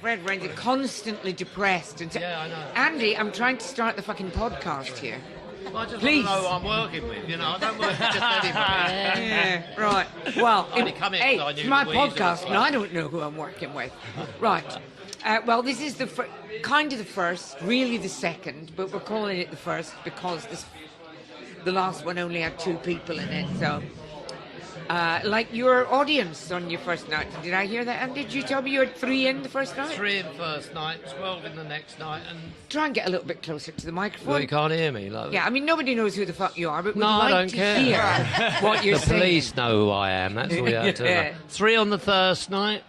Ferenczi, constantly depressed. And Yeah, I know. Andy, I'm trying to start the fucking podcast here. Well, I just Please. want to know who I'm working with, you know. I don't work with just anybody. Yeah, right. Well, I only come in hey, 'cause I it's knew my Louisa was podcast, and like- I don't know who I'm working with. Right. Well, this is kind of the first, really the second, but we're calling it the first because the last one only had 2 people in it. So, like your audience on your first night, did I hear that? And did you tell me you had 3 in the first night? 3 in first night, 12 in the next night, and... Try and get a little bit closer to the microphone. Well, you can't hear me. Like Yeah, I mean, nobody knows who the fuck you are, but we'd No, I like don't to care. hear what you're the saying. police know who I am. That's all you have to know. 3 on the first night,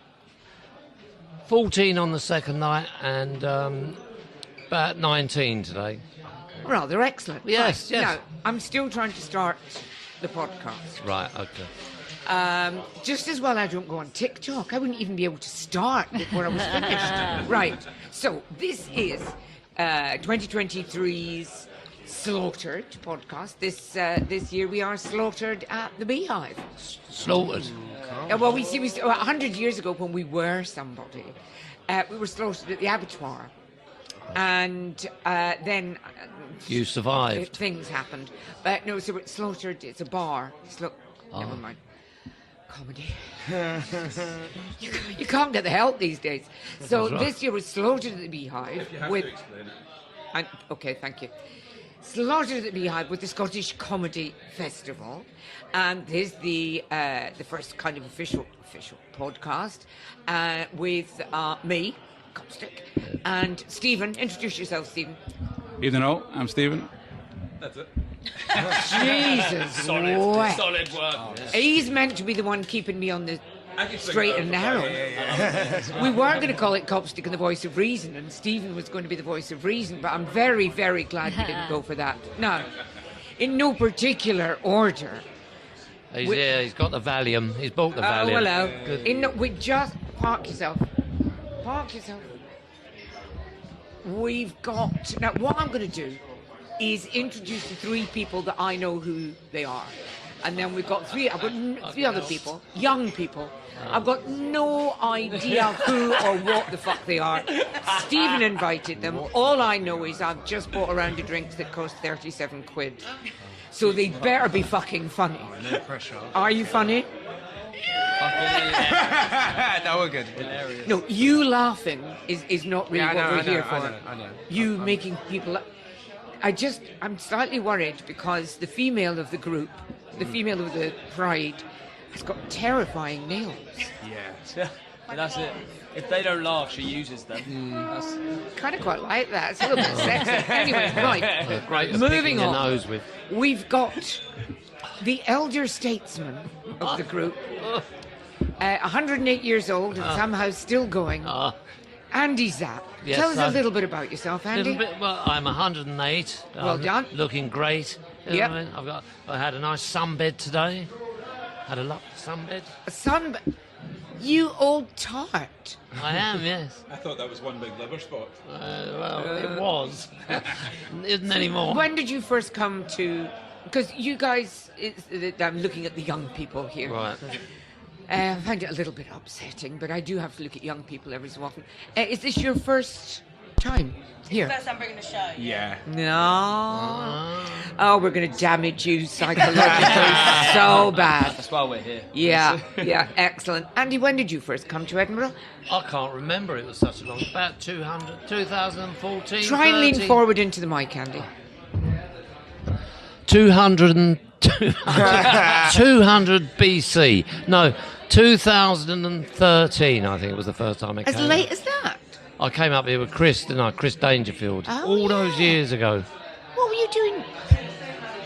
14 on the second night, and about 19 today. Rather excellent. Yes, Right. yes. Now, I'm still trying to start the podcast. Right, okay. Just as well I don't go on TikTok. I wouldn't even be able to start before I was finished. Right. So this is 2023's Slaughtered podcast. This year we are slaughtered at the Beehive. Slaughtered. Well, we 100 years ago when we were somebody, we were slaughtered at the abattoir. And then... You survived. Things happened. No, so it's slaughtered, it's a bar. Never mind. Comedy. you can't get the help these days. So this year was slaughtered at the Beehive with... Okay, thank you. Slaughtered at the Beehive with the Scottish Comedy Festival. And this is the first kind of official podcast with me, Copstick, and Stephen. Introduce yourself, Stephen. Evening all, I'm Stephen. That's it. Jesus, Solid work. He's meant to be the one keeping me on the straight and narrow. We were going to call it Copstick and the Voice of Reason, and Stephen was going to be the voice of reason, but I'm very, very glad we didn't go for that. Now, in no particular order. He's got the Valium. He's bought the Valium. Oh, hello. Good. We just... Park yourself. We've got... Now, what I'm going to do is introduce the 3 people that I know who they are. And then we've got 3 other people, young people. I've got no idea who or what the fuck they are. Stephen invited them. All I know is I've just bought a round of drinks that cost 37 quid. So they better be fucking funny. No pressure. Are you funny? No, we're good. No, you laughing is not really what we're here for. I know. You making people... I'm slightly worried because the female of the group, the female of the pride, has got terrifying nails. Yeah. And that's it. If they don't laugh, she uses them. That's... Kind of quite like that. It's a little bit sexy. Anyway, right. Great at Moving picking your on. nose with. We've got the elder statesman of the group, 108 years old and somehow still going, Andy Zapp. Yes, Tell us a little bit about yourself, Andy. Well, I'm 108. Well done. Looking great. You Yep. know what I mean? I had a nice sunbed today. Had a lovely sunbed. A son, you old tart. I am, yes. I thought that was one big liver spot. Well, it was. Isn't anymore. When did you first come to... Because you guys... I'm looking at the young people here. Right. I find it a little bit upsetting, but I do have to look at young people every so often. Is this your first time here? First time bringing the show. Yeah. No. Oh, we're going to damage you psychologically so bad. That's why we're here. Yeah, excellent. Andy, when did you first come to Edinburgh? I can't remember. It was such a long... About 2014. Try and lean 13. forward into the mic, Andy. 200 BC. No, 2013, I think it was the first time I came. As late as that? I came up here with Chris, didn't I? Chris Dangerfield. Oh, all those years ago. What were you doing?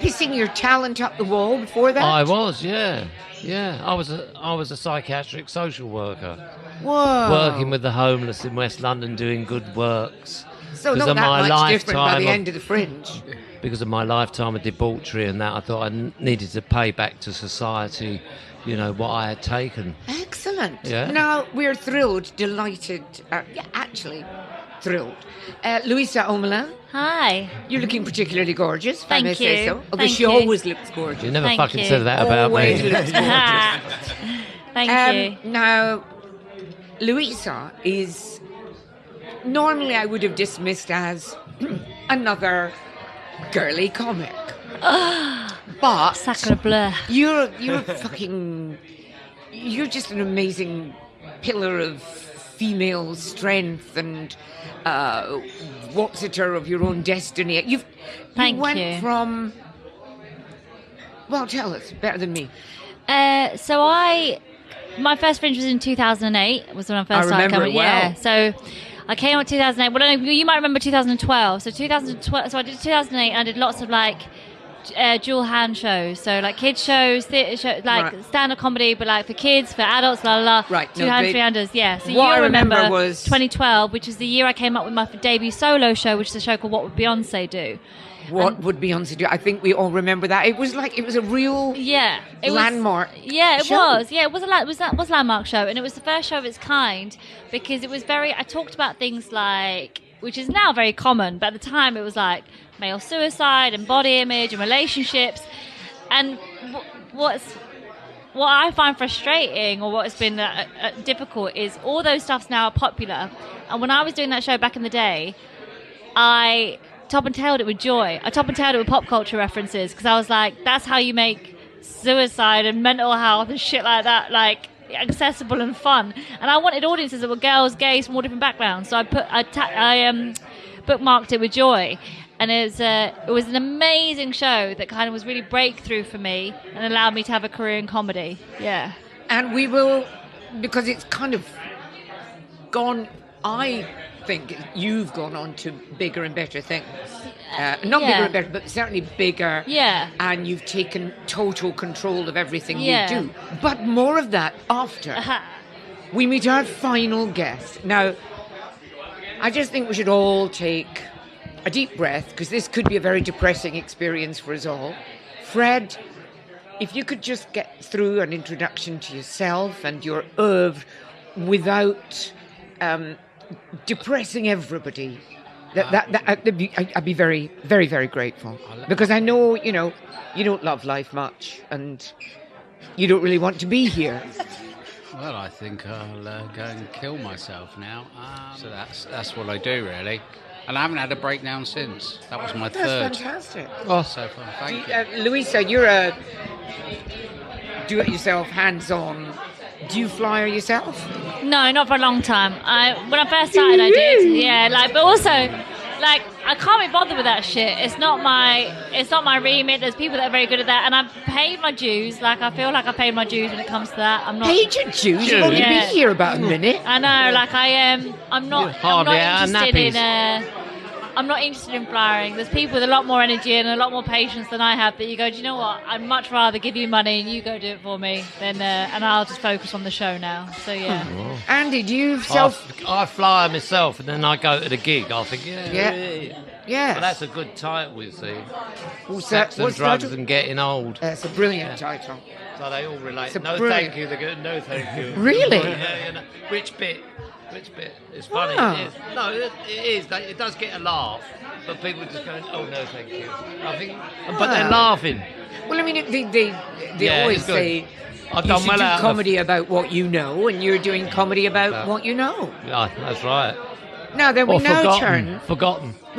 Pissing your talent up the wall before that? I was, yeah. I was a psychiatric social worker. Whoa. Working with the homeless in West London, doing good works. So Because not of that my much different by lifetime the of- end of the Fringe. Because of my lifetime of debauchery and that, I thought I needed to pay back to society, you know, what I had taken. Excellent. Yeah. Now, we're thrilled, delighted, actually thrilled. Luisa Omielan, Hi. you're looking particularly gorgeous, if I Thank may say you. so. Although Thank she you. always looks gorgeous. You never Thank fucking you. said that about Always me. looks gorgeous. Thank you. Now, Luisa is normally I would have dismissed as another girly comic. But Sacre bleu. you're just an amazing pillar of female strength and waltzer of your own destiny. You went from. Well, tell us better than me. My first Fringe was in 2008. Was when I first started coming. Well. Yeah, so I came out 2008. Well, you might remember 2012. So 2012. So I did 2008, and I did lots of like dual hand shows. So like kids shows, theatre shows, like stand-up comedy, but like for kids, for adults, la la la. Right. Two hands, three handers. Yeah. So what you I remember was 2012, which is the year I came up with my debut solo show, which is a show called What Would Beyonce Do. What would Beyonce do? I think we all remember that. It was a real landmark. It show. was. Yeah, it was a landmark show, and it was the first show of its kind because it was I talked about things like, which is now very common, but at the time it was like male suicide and body image and relationships, and what I find frustrating, or what has been difficult, is all those stuffs now are popular, and when I was doing that show back in the day, I top and tailed it with joy. I top and tailed it with pop culture references because I was like, that's how you make suicide and mental health and shit like that like accessible and fun. And I wanted audiences that were girls, gays from all different backgrounds. So I bookmarked it with joy, and it was an amazing show that kind of was really breakthrough for me and allowed me to have a career in comedy. Yeah. And we will, because it's kind of gone. I think you've gone on to bigger and better things. Not bigger and better, but certainly bigger. Yeah. And you've taken total control of everything you do. But more of that after we meet our final guest. Now, I just think we should all take a deep breath, because this could be a very depressing experience for us all. Fred, if you could just get through an introduction to yourself and your oeuvre without depressing everybody, I'd be very, very, very grateful, because I know you don't love life much and you don't really want to be here. Well, I think I'll go and kill myself now. So that's what I do, really. And I haven't had a breakdown since. That was my third. That's fantastic. Oh, so far. Thank you. Luisa, you're a do-it-yourself, hands-on. Do you flyer yourself? No, not for a long time. When I first started, I did. Yeah, but also, I can't be bothered with that shit. It's not my remit. There's people that are very good at that, and I've paid my dues. I feel like I paid my dues when it comes to that. I'm not paid your dues. You've only been here about a minute. I know. I'm not interested in flyering. There's people with a lot more energy and a lot more patience than I have that you go, do you know what? I'd much rather give you money and you go do it for me than and I'll just focus on the show now. So yeah. Oh. Andy, do you I fly myself and then I go to the gig. I think yeah. But that's a good title, you see. Sex and drugs and getting old. It's a brilliant title. So they all relate. Thank you. They're good. No, thank you. Really? Which bit? It's funny. It is. No, it is. It does get a laugh, but people just go, "Oh no, thank you." I think, but they're laughing. Well, I mean, they always say I've you done should well do out comedy about what you know, and you're doing comedy about what you know. Yeah, that's right. Now then, we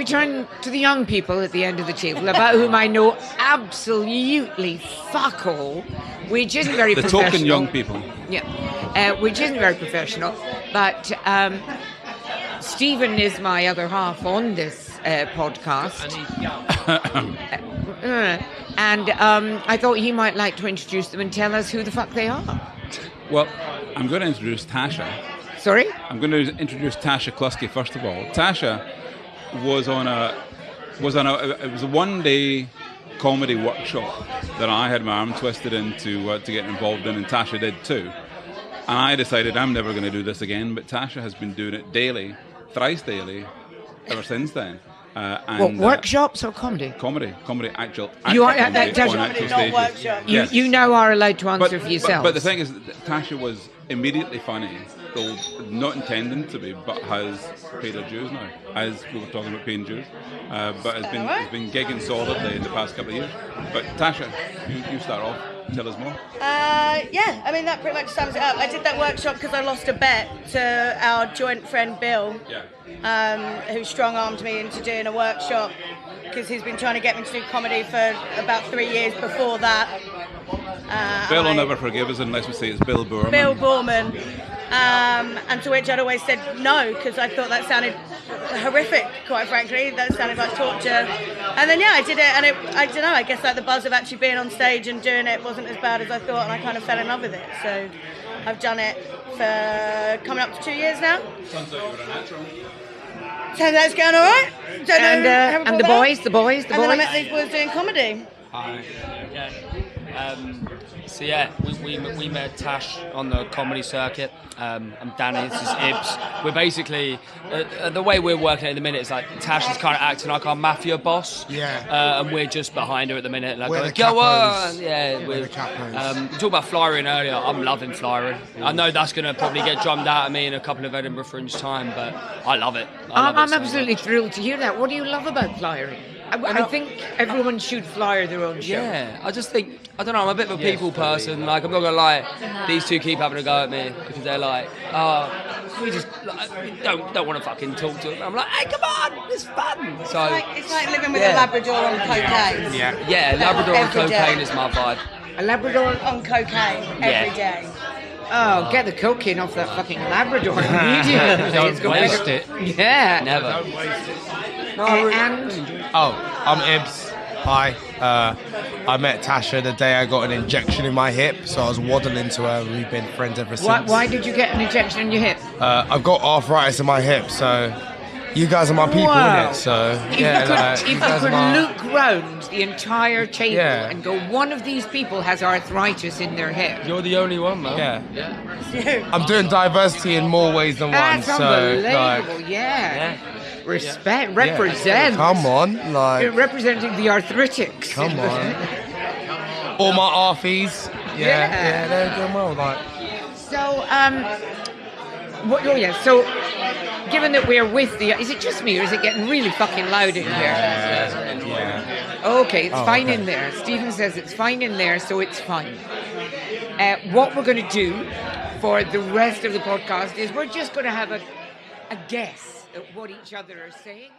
turn to the young people at the end of the table, about whom I know absolutely fuck all, which isn't very professional. The token young people. Yeah, which isn't very professional. But Stephen is my other half on this podcast. And he's young. And I thought he might like to introduce them and tell us who the fuck they are. Well, I'm going to introduce Tasha. Sorry? I'm going to introduce Tasha Cluskey first of all. Tasha was on a one-day comedy workshop that I had my arm twisted into to get involved in, and Tasha did too. And I decided I'm never going to do this again, but Tasha has been doing it daily, thrice daily, ever since then. Workshops or comedy? Comedy, actual you are comedy Tasha, on actual stages. Yes. You now are allowed to answer for yourself. But the thing is, Tasha was immediately funny, though not intending to be, but has paid her dues now, as we were talking about paying dues. But has been gigging solidly in the past couple of years. But Tasha, you start off. tell us more. Yeah, I mean, that pretty much sums it up. I did that workshop because I lost a bet to our joint friend Bill, who strong-armed me into doing a workshop because he's been trying to get me to do comedy for about 3 years before that. Bill will never forgive us unless we say it's Bill Boorman. Bill Boorman. And to which I'd always said no, because I thought that sounded horrific, quite frankly. That sounded like torture. And then, I did it, and I don't know, I guess like the buzz of actually being on stage and doing it wasn't as bad as I thought, and I kind of fell in love with it. So I've done it for coming up to 2 years now. Turns out you were a natural. Turns out it's going all right. And the boys. And then I met these boys doing comedy. Hi. So we met Tash on the comedy circuit. I'm Danny, this is Ibs. We're basically, the way we're working at the minute is like Tash is kind of acting like our mafia boss. Yeah. And we're just behind her at the minute. Like, We're the go capos. on! Yeah, We're the capos. We talked about flyering earlier. I'm loving flyering. I know that's going to probably get drummed out of me in a couple of Edinburgh Fringe time, but I love it. I'm absolutely thrilled to hear that. What do you love about flyering? I think everyone should flyer their own show. Yeah, I just think, I don't know, I'm a bit of a people person. Like, I'm not going to lie, these two keep having a go at me because they're like, we just don't want to fucking talk to them. I'm like, hey, come on, it's fun. So It's like living with a Labrador on cocaine. Yeah, Labrador on Every cocaine day. is my vibe. A Labrador On cocaine every day. Oh, get the cocaine off that fucking Labrador immediately. Don't waste it. Yeah. Never. And I'm Ibs. Hi. I met Tasha the day I got an injection in my hip, so I was waddling to her. We've been friends ever since. why did you get an injection in your hip? I've got arthritis in my hip, so you guys are my people, Wow. innit? So If yeah, you could look round the entire table Yeah. and go, one of these people has arthritis in their hip. You're the only one, man. yeah. I'm doing diversity in more ways than one. That's So unbelievable. like, Yeah. Respect. Represent. come on, You're like, representing the arthritics. come on. All my arfies. Yeah, they're doing well. Like, So, so given that we're with is it just me or is it getting really fucking loud in here? yeah. Okay, it's fine okay. in there. Stephen says it's fine in there, so it's fine. What we're going to do for the rest of the podcast is we're just going to have a guess at what each other are saying.